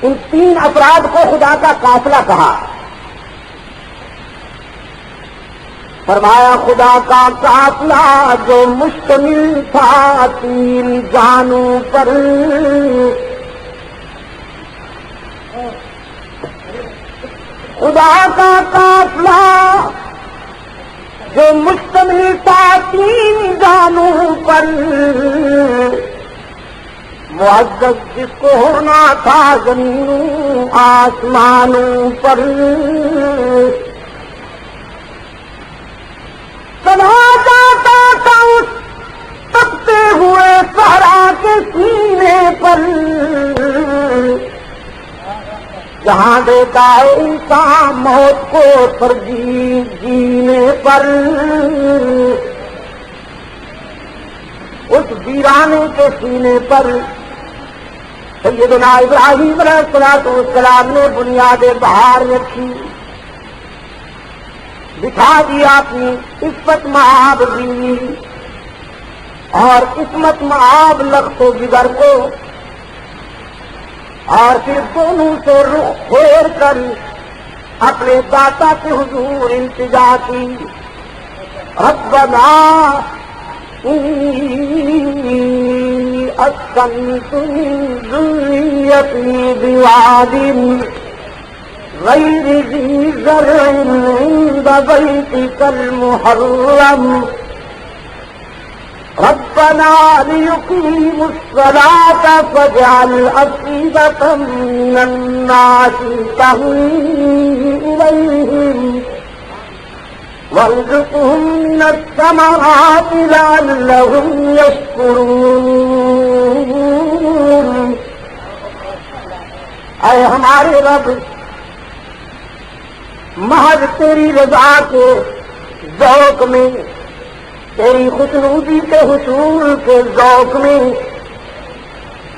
ان تین افراد کو خدا کا قافلہ کہا. فرمایا خدا کا قافلہ جو مشتمل تھا تین جانوں پر. خدا کا قافلہ جو مشتمل تھا تین جانوں پر. معزز جس کو ہونا تھا زمینوں آسمانوں پر. چلا جاتا تھا اس تپتے ہوئے صحرا کے سینے پر. جہاں دیتا ہے انسان موت کو ترجیح جینے پر. اس ویرانے کے سینے پر سیدنا ابراہیم علیہ السلام نے بنیاد بہار رکھی. دکھا دیا اپنی عصمت مآب دی اور عصمت مآب لخت و جگر کو. اور پھر دونوں سے رخ پھیر کر اپنے داتا کے حضور التجا کی. ربنا انی اسکنت من ذریتی بواد غیر ذی زرع عند بیتک المحرم ربنا ليقيموا الصلاة فاجعل أفئدة من الناس تهوي إليهم وارزقهم من الثمرات لعلهم يشكرون. اے ہمارے رب، محض تیری رضا کے ذوق میں، تیری خوشنودی کے حصول کے ذوق میں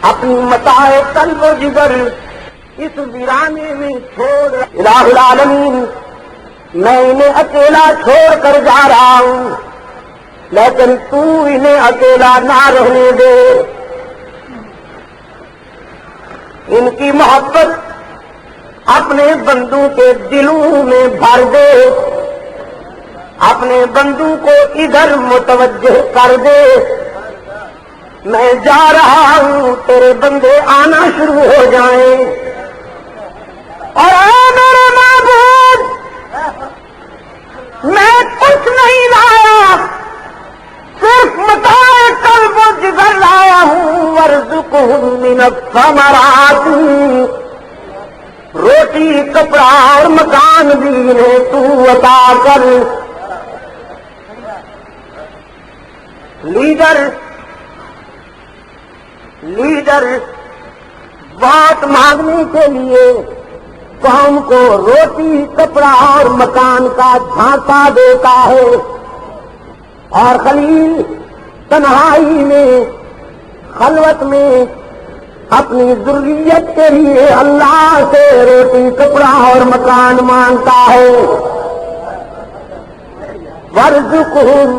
اپنی متاع قلب و جگر اس ویرانے میں چھوڑ. الہ العالمین، میں انہیں اکیلا چھوڑ کر جا رہا ہوں، لیکن تو انہیں اکیلا نہ رہنے دے. ان کی محبت اپنے بندوں کے دلوں میں بھر دے، اپنے بندوں کو ادھر متوجہ کر دے. میں جا رہا ہوں، تیرے بندے آنا شروع ہو جائیں. اور اے میرے معبود، میں کچھ نہیں لایا، صرف متاع قلب و جگر لایا ہوں. وارزقہم من الثمرات، روٹی کپڑا اور مکان بھی انہیں تو عطا کر. لیڈر بات مانگنے کے لیے قوم کو روٹی کپڑا اور مکان کا جھانسا دیتا ہے، اور خلیل تنہائی میں خلوت میں اپنی ذریت کے لیے اللہ سے روٹی کپڑا اور مکان مانگتا ہے. وارزقہم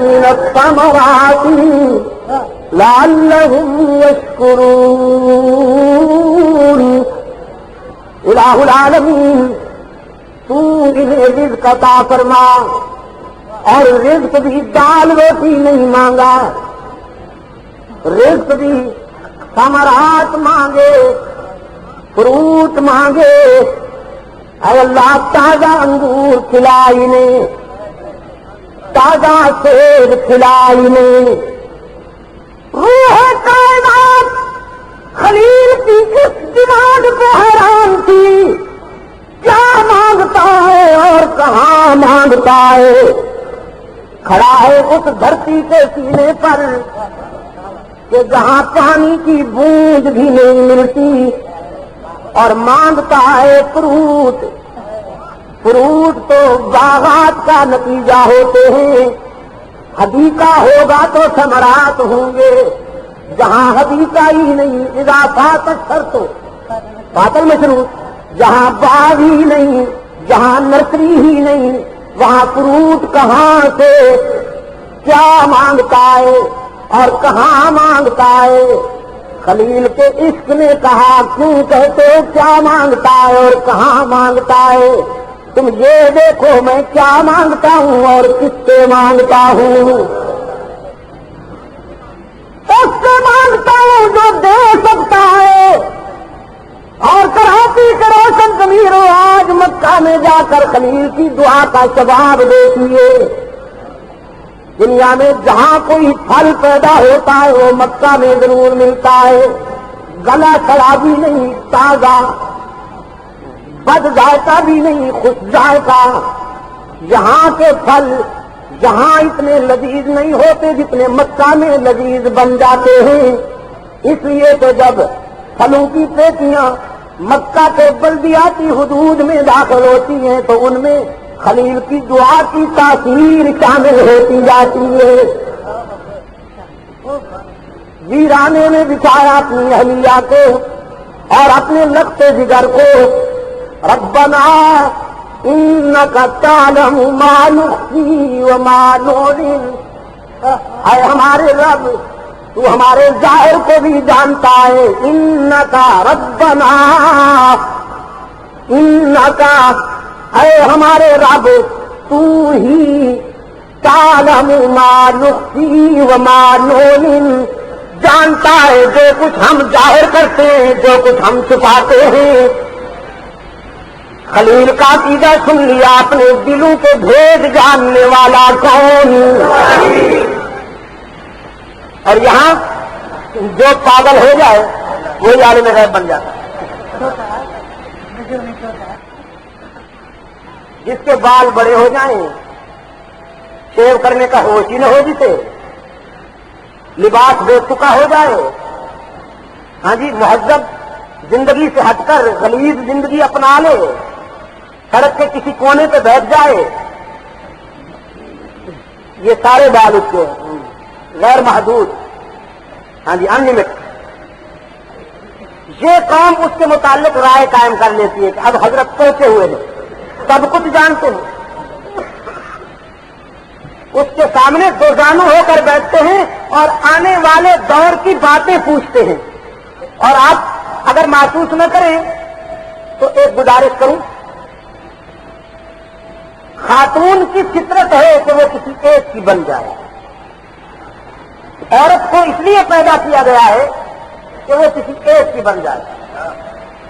من الثمرات لعلهم يشكرون. الہ العالمین، تو انہیں رزق عطا فرما. اور رزق بھی دال روٹی نہیں مانگا، رزق بھی ثمرات مانگے، فروٹ مانگے. اے اللہ، تازہ انگور کھلائی نے، تازہ سیب کھلائی نے. روح کائنات خلیل کی اس ڈیمانڈ کو حیران تھی، کیا مانگتا ہے اور کہاں مانگتا ہے. کھڑا ہے اس دھرتی کے سینے پر کہ جہاں پانی کی بوند بھی نہیں ملتی، اور مانگتا ہے فروٹ. فروٹ تو باغات کا نتیجہ ہوتے ہیں، حدیقہ ہوگا تو ثمرات ہوں گے. جہاں حدیقہ ہی نہیں، اضافات اکثر تو باطل مشروط. جہاں باغ ہی نہیں، جہاں نرسری ہی نہیں، وہاں فروٹ کہاں سے؟ کیا مانگتا ہے؟ اور کہاں مانگتا ہے؟ خلیل کے عشق نے کہا کیوں کہتے ہو کیا مانگتا ہے اور کہاں مانگتا ہے؟ تم یہ دیکھو میں کیا مانگتا ہوں اور کس سے مانگتا ہوں۔ اس سے مانگتا ہوں جو دے سکتا ہے۔ اور کراچی کے روشن ضمیروں آج مکہ میں جا کر خلیل کی دعا کا جواب دیکھیے۔ دنیا میں جہاں کوئی پھل پیدا ہوتا ہے وہ مکہ میں ضرور ملتا ہے، گلا سڑا بھی نہیں، تازہ، بد ذائقہ بھی نہیں، خوش ذائقہ۔ یہاں کے پھل یہاں اتنے لذیذ نہیں ہوتے جتنے مکہ میں لذیذ بن جاتے ہیں۔ اس لیے تو جب پھلوں کی پیٹیاں مکہ کے بلدیاتی حدود میں داخل ہوتی ہیں تو ان میں خلیل کی دعا کی تاثیر شامل ہوتی جاتی ہے۔ ویرانے میں بچھایا اپنی اہلیہ کو اور اپنے لخت جگر کو، ربنا انک تعلم ما نخفی وما نعلن، اے ہمارے رب تو ہمارے ظاہر کو بھی جانتا ہے۔ انک ربنا، انک اے ہمارے رب تو ہی تعلم ما نخفی وما نعلن، جانتا ہے جو کچھ ہم ظاہر کرتے ہیں جو کچھ ہم چھپاتے ہیں۔ خلیل کا عقیدہ سن لیا، اپنے دلوں کے بھید جاننے والا کون؟ اور یہاں جو پاگل ہو جائے وہی عالم غیب بن جاتا ہے۔ جس کے بال بڑے ہو جائیں، شیو کرنے کا ہوش ہی نہ ہو، جسے لباس بے چکا ہو جائے، ہاں جی، مہذب زندگی سے ہٹ کر غلیظ زندگی اپنا لے، سڑک کے کسی کونے پہ بیٹھ جائے، یہ سارے بال اس کے غیر محدود، ہاں جی، انلمیٹڈ۔ یہ قوم اس کے متعلق رائے قائم کر لیتی ہے کہ اب حضرت پہنچے ہوئے ہیں، سب کچھ جانتے ہیں، اس کے سامنے دو زانو ہو کر بیٹھتے ہیں اور آنے والے دور کی باتیں پوچھتے ہیں۔ اور آپ اگر محسوس نہ کریں تو ایک گزارش کروں، خاتون کی فطرت ہے کہ وہ کسی ایک کی بن جائے۔ عورت کو اس لیے پیدا کیا گیا ہے کہ وہ کسی ایک کی بن جائے،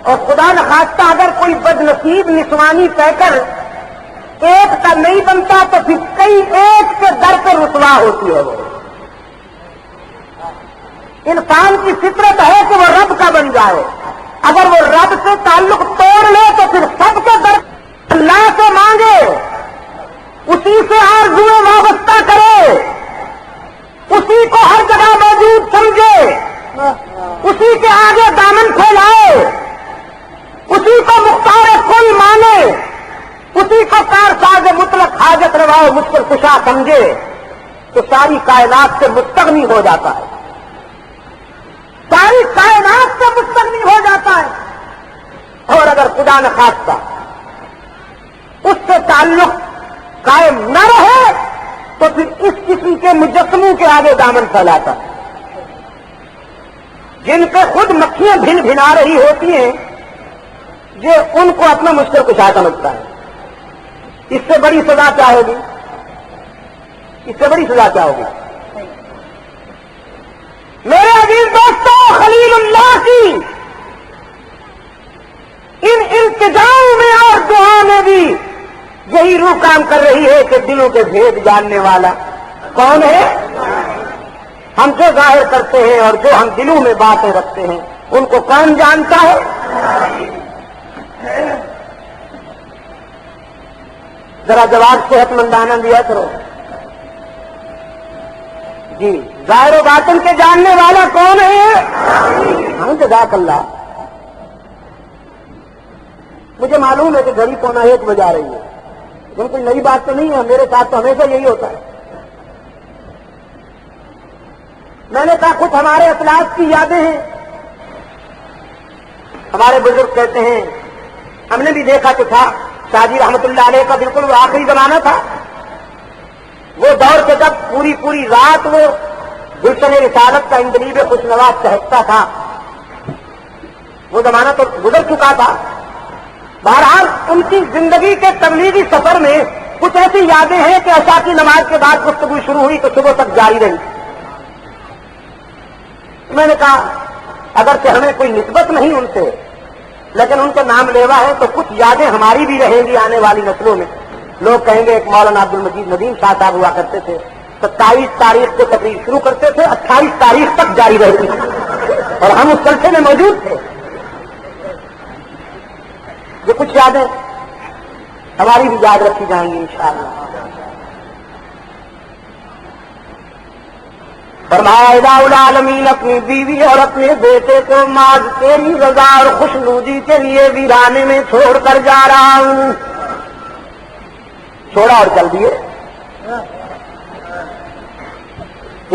اور خدا نخواستہ اگر کوئی بد نصیب نسوانی کہہ کر ایک کا نہیں بنتا تو پھر کئی ایک کے در پہ رسوا ہوتی ہے۔ وہ انسان کی فطرت ہے کہ وہ رب کا بن جائے، اگر وہ رب سے تعلق توڑ لے تو پھر سب کے در اللہ سے مانگے، اسی سے آرزویں وابستہ کرے، اسی کو ہر جگہ موجود سمجھے، اسی کے آگے دامن پھیلائے، اسی کو مختار کل مانے، اسی کو کارساز مطلق حاجت روا و مشکل کشا سمجھے، تو ساری کائنات سے مستغنی ہو جاتا ہے، ساری کائنات سے مستغنی ہو جاتا ہے۔ اور اگر خدا نخواستہ اس سے تعلق قائم نہ رہے تو پھر اس قسم کے مجسموں کے آگے دامن پھیلاتا ہے، جن پہ خود مکھیاں بھن بھنا رہی ہوتی ہیں، یہ ان کو اپنا مشکل کشا سمجھتا ہے۔ اس سے بڑی سزا کیا ہوگی؟ اس سے بڑی سزا کیا ہوگی؟ میرے عزیز دوستوں، خلیل اللہ کی ان التجاؤں میں اور دعا میں بھی یہی روح کام کر رہی ہے کہ دلوں کے بھید جاننے والا کون ہے؟ ہم جو ظاہر کرتے ہیں اور جو ہم دلوں میں باتیں رکھتے ہیں ان کو کون جانتا ہے؟ ذرا جواب صحت مندانہ دیا کرو جی، ظاہر و باطن کے جاننے والا کون ہے؟ ہاں، جزاک اللہ۔ مجھے معلوم ہے کہ گھڑی 1:15 بجا رہی ہے، لیکن کوئی نئی بات تو نہیں ہے، میرے ساتھ تو ہمیشہ یہی ہوتا ہے۔ میں نے کہا کچھ ہمارے اطلاعات کی یادیں ہیں، ہمارے بزرگ کہتے ہیں، ہم نے بھی دیکھا کہ تھا شاہ جی رحمت اللہ علیہ کا بالکل وہ آخری زمانہ تھا، وہ دور کے جب پوری رات وہ گلشن رسالت کا اندلیب خوشنواز چہکتا تھا، وہ زمانہ تو گزر چکا تھا. بہرحال ان کی زندگی کے تبلیغی سفر میں کچھ ایسی یادیں ہیں کہ عشاء کی نماز کے بعد گفتگو شروع ہوئی تو صبح تک جاری رہی. میں نے کہا اگرچہ ہمیں کوئی نسبت نہیں ان سے، لیکن ان کا نام لیوا ہے تو کچھ یادیں ہماری بھی رہیں گی آنے والی نسلوں میں. لوگ کہیں گے ایک مولانا عبد المجید ندیم شاہ صاحب ہوا کرتے تھے، 27 تاریخ کو تقریر شروع کرتے تھے، 28 تاریخ تک جاری رہتی تھی اور ہم اس جلسے میں موجود تھے. یہ کچھ یادیں ہماری بھی یاد رکھی جائیں گی انشاءاللہ. فرمایا الہ العالمین اپنی بیوی اور اپنے بیٹے کو ماض تیری رضا اور خوشنودی کے لیے ویرانے میں چھوڑ کر جا رہا ہوں. چھوڑا اور چل دیے.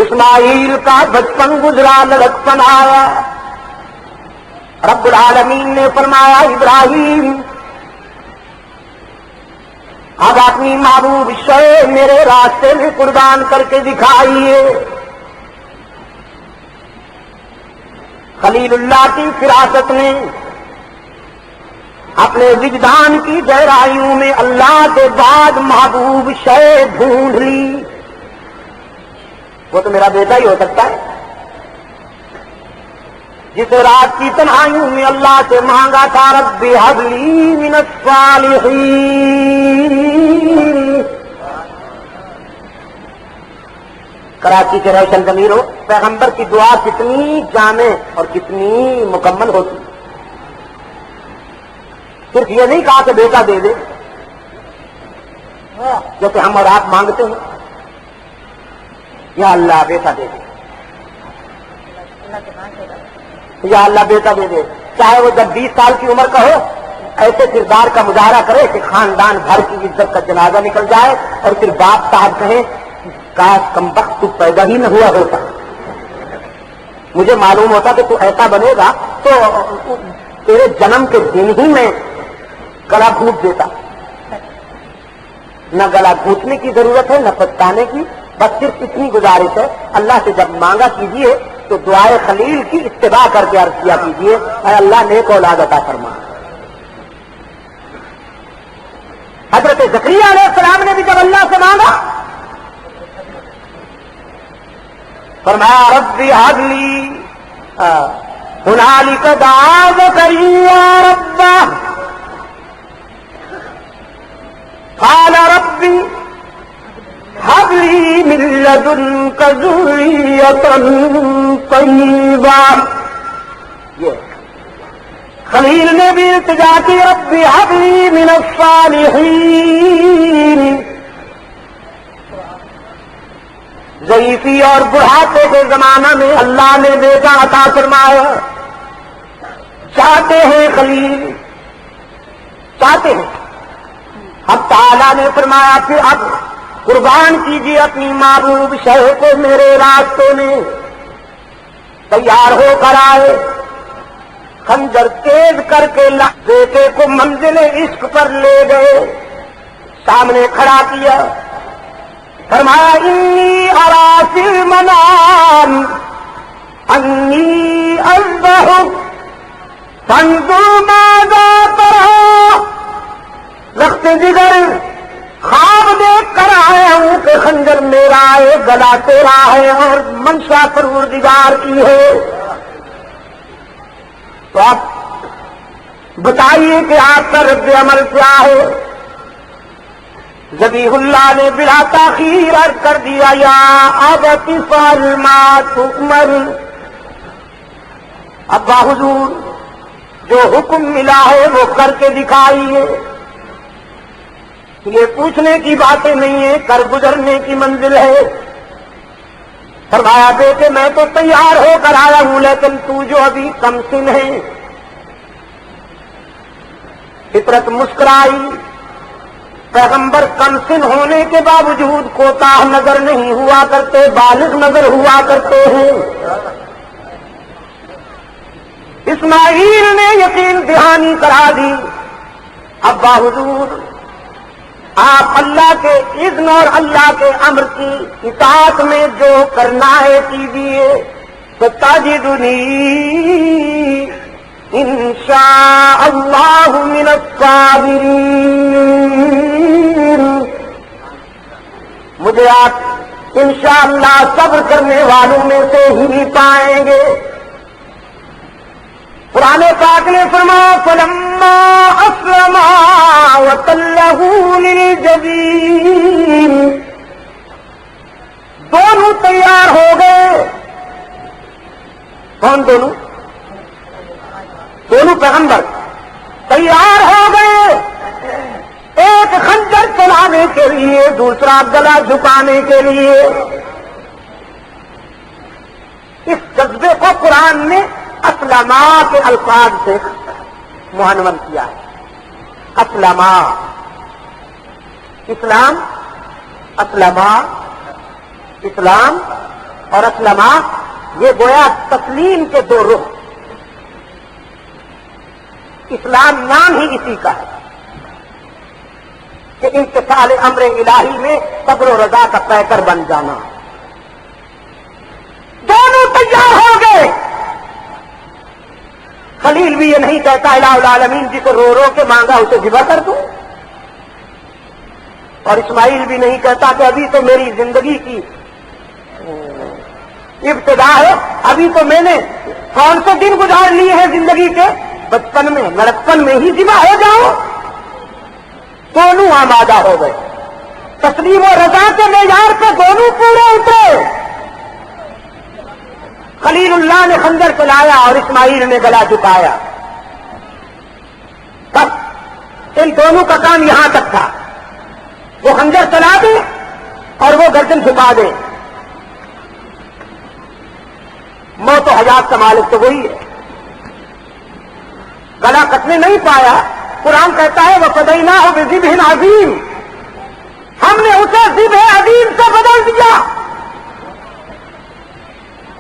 اسماعیل کا بچپن گزرا، لڑکپن آیا. رب العالمین نے فرمایا ابراہیم اب اپنی محبوب شے میرے راستے میں قربان کر کے دکھائیے. خلیل اللہ کی فراست نے اپنے وجدان کی گہرائیوں میں اللہ کے بعد محبوب شے ڈھونڈ لی. وہ تو میرا بیٹا ہی ہو سکتا ہے جسے رات کی تنہائیوں میں اللہ سے مانگا تھا رب ہب لی من الصالحین. کراچی کے روشن ضمیر ہو، پیغمبر کی دعا کتنی جامع اور کتنی مکمل ہوتی. صرف یہ نہیں کہا کہ بیٹا دے دے جیسے ہم اور آپ مانگتے ہیں، یا اللہ بیٹا دے دے، یا اللہ بیٹا دے دے. چاہے وہ جب 20 سال کی عمر کا ہو، ایسے کردار کا مظاہرہ کرے کہ خاندان بھر کی عزت کا جنازہ نکل جائے اور پھر باپ صاحب کہیں کاش کمبخت تو پیدا ہی نہ ہوا ہوتا، مجھے معلوم ہوتا کہ تو ایسا بنے گا تو تیرے جنم کے دن ہی میں گلا گھونٹ دیتا. نہ گلا گھونٹنے کی ضرورت ہے نہ پچھتانے کی، بس صرف اتنی گزارش ہے اللہ سے جب مانگا کیجیے تو دعائے خلیل کی اتباع کر کے عرض کیا کیجیے اے اللہ نیک اولاد عطا فرما. حضرت زکریا علیہ السلام نے بھی جب اللہ سے مانگا فرمایا رب ہب لی ہنالک دعا زکریا ربہ قال رب هب لي من لدنك ذرية طيبة. یہ خلیل نے بھی التجا کی رب هب لي من الصالحين. ضعیفی اور بڑھاپے کے زمانہ میں اللہ نے بیٹا عطا فرمایا. چاہتے ہیں خلیل، چاہتے ہیں. اب تعالیٰ نے فرمایا پھر اب قربان کیجیے اپنی محبوب شے کو میرے راستے میں. تیار ہو کر آئے، خنجر تیز کر کے بیٹے کو منزل عشق پر لے گئے، سامنے کھڑا کیا. فرمایا انی اری فی المنام انی اذبحک فانظر ماذا تری. رخت جگر خواب دیکھ کر آیا ہوں کہ خنجر میرا ہے، گلا تیرا ہے اور منشا پروردگار کی ہے. تو آپ بتائیے کہ آپ کا رد عمل کیا ہے. ذبیح اللہ نے بلا تاخیر عرض کر دیا یا ابت افعل ما تؤمر. ابا حضور جو حکم ملا ہے وہ کر کے دکھائیے. یہ پوچھنے کی باتیں نہیں ہے، کر گزرنے کی منزل ہے. فرمایا بیٹے میں تو تیار ہو کر آیا ہوں لیکن تو جو ابھی کم سن ہے. فطرت مسکرائی. پیغمبر کم سن ہونے کے باوجود کوتاہ نظر نہیں ہوا کرتے، بالغ نظر ہوا کرتے ہیں. اسماعیل نے یقین دہانی کرا دی. ابا حضور آپ اللہ کے اذن اور اللہ کے امر کی اطاعت میں جو کرنا ہے کیجیے، ستجدنی انشاء اللہ من الصابرین، مجھے آپ انشاءاللہ صبر کرنے والوں میں سے ہی پائیں گے۔ قرآن پاک نے فرمایا فلما اسلما وتلہ للجبین، دونوں تیار ہو گئے۔ کون دونوں؟ دونوں پیغمبر تیار ہو گئے، ایک خنجر چلانے کے لیے، دوسرا گلا جھکانے کے لیے۔ اس جذبے کو قرآن نے اسلما کے الفاظ سے معنون کیا ہے۔ اسلما، اسلام، اسلما، اسلام اور اسلما، یہ گویا تسلیم کے دو رخ۔ اسلام نام ہی اسی کا ہے کہ امتثال امر الہی میں صبر و رضا کا پیکر بن جانا۔ دونوں تیار ہو گئے۔ خلیل بھی یہ نہیں کہتا الہ العالمین جی کو رو رو کے مانگا اسے ذبح کر دوں، اور اسماعیل بھی نہیں کہتا کہ ابھی تو میری زندگی کی ابتدا ہے، ابھی تو میں نے کون سے دن گزار لیے ہیں زندگی کے، بچپن میں لڑکپن میں ہی ذبح ہو جاؤ۔ دونوں آمادہ ہو گئے، تسلیم و رضا کے معیار پہ دونوں پورے اترے۔ خلیل اللہ نے خنجر چلایا اور اسماعیل نے گلا جھکایا۔ بس ان دونوں کا کام یہاں تک تھا، وہ خنجر چلا دے اور وہ گردن جھکا دے۔ موت و حیات کا مالک تو وہی ہے، گلا کٹنے نہیں پایا۔ قرآن کہتا ہے وَفَدَيْنَاهُ بِذِبْحٍ عَظِيمٍ، ہم نے اسے ذبح عظیم سے بدل دیا،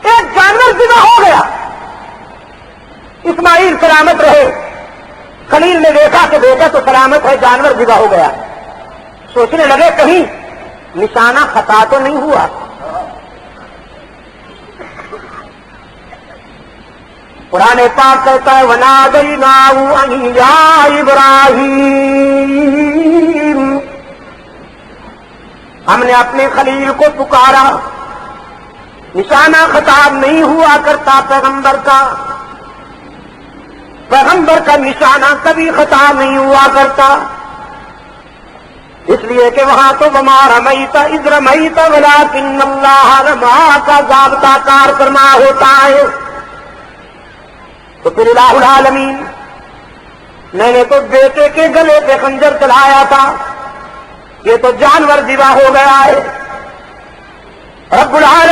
ایک جانور ذبح ہو گیا۔ اسماعیل سلامت رہے، خلیل نے دیکھا کہ بیٹا تو سلامت ہے، جانور ذبح ہو گیا۔ سوچنے لگے کہیں نشانہ خطا تو نہیں ہوا۔ قرآن پاک کہتا ہے وَنَادَيْنَاهُ أَن يَا إِبْرَاهِيمُ، ہم نے اپنے خلیل کو پکارا۔ نشانہ خطاب نہیں ہوا کرتا پیغمبر کا، پیغمبر کا نشانہ کبھی خطاب نہیں ہوا کرتا، اس لیے کہ وہاں تو وَمَا رَمَيْتَ إِذْ رَمَيْتَ وَلَٰكِنَّ اللَّهَ رَمَىٰ کا ضابطہ کار فرما ہوتا ہے۔ تو پھر الہ العالمین میں نے تو بیٹے کے گلے پہ خنجر چلایا تھا، یہ تو جانور ذبح ہو گیا ہے۔ رب العالمین